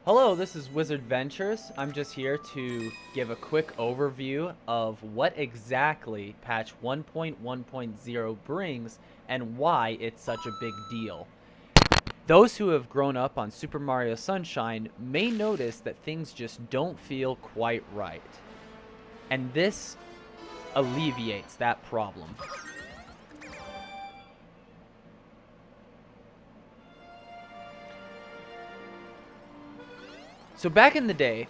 Hello, this is Wizard Ventures. I'm just here to give a quick overview of what exactly patch 1.1.0 brings and why it's such a big deal. Those who have grown up on Super Mario Sunshine may notice that things just don't feel quite right. And this alleviates that problem. So back in the day,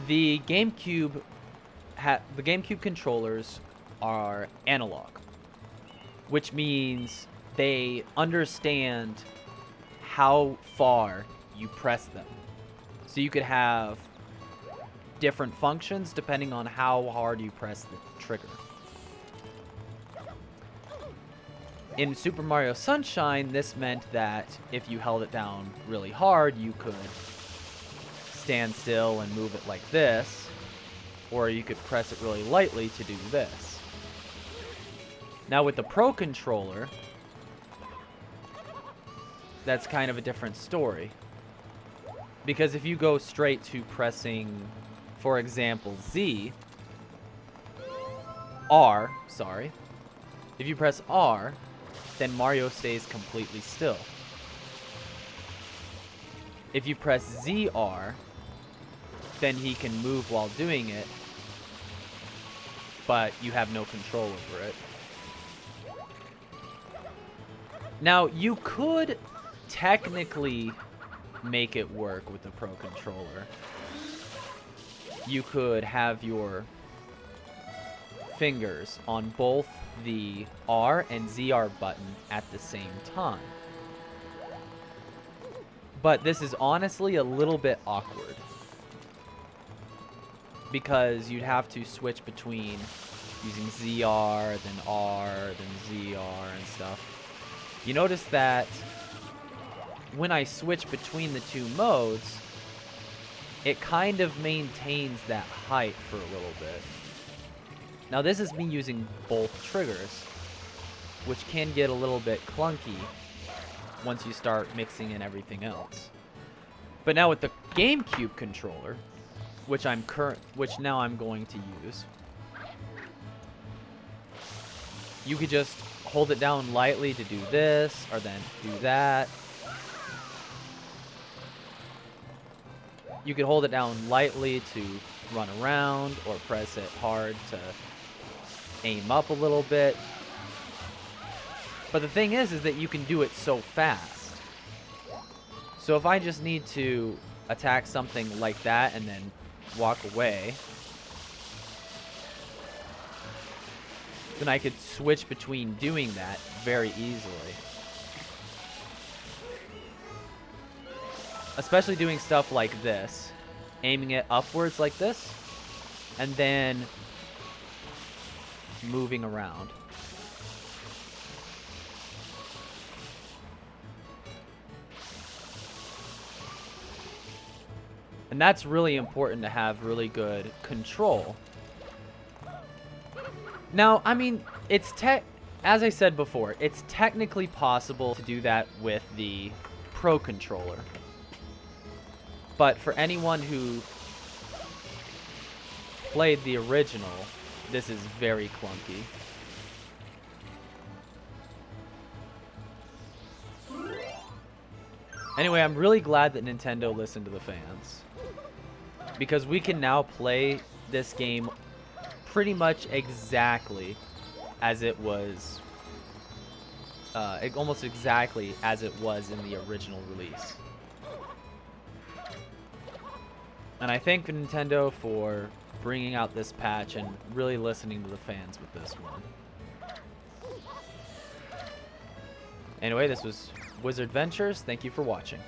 the GameCube controllers are analog, which means they understand how far you press them. So you could have different functions depending on how hard you press the trigger. In Super Mario Sunshine, this meant that if you held it down really hard, you could stand still and move it like this, or you could press it really lightly to do this. Now with the Pro Controller, that's kind of a different story. Because if you go straight to pressing, for example, if you press R, then Mario stays completely still. If you press ZR, then he can move while doing it, but you have no control over it. Now, you could technically make it work with the Pro Controller. You could have your fingers on both the R and ZR button at the same time. But this is honestly a little bit awkward, because you'd have to switch between using ZR, then R, then ZR and stuff. You notice that when I switch between the two modes, it kind of maintains that height for a little bit. Now this is me using both triggers, which can get a little bit clunky once you start mixing in everything else. But now with the GameCube controller, which now I'm going to use, you could just hold it down lightly to do this, or then do that. You could hold it down lightly to run around, or press it hard to aim up a little bit. But the thing is that you can do it so fast. So if I just need to attack something like that and then walk away, then I could switch between doing that very easily. Especially doing stuff like this, aiming it upwards like this, and then moving around. And that's really important to have really good control. Now, I mean, as I said before, it's technically possible to do that with the Pro Controller. But for anyone who played the original, this is very clunky. Anyway, I'm really glad that Nintendo listened to the fans, because we can now play this game pretty much exactly as it was, almost exactly as it was in the original release. And I thank Nintendo for bringing out this patch and really listening to the fans with this one. Anyway, this was Wizard Ventures. Thank you for watching.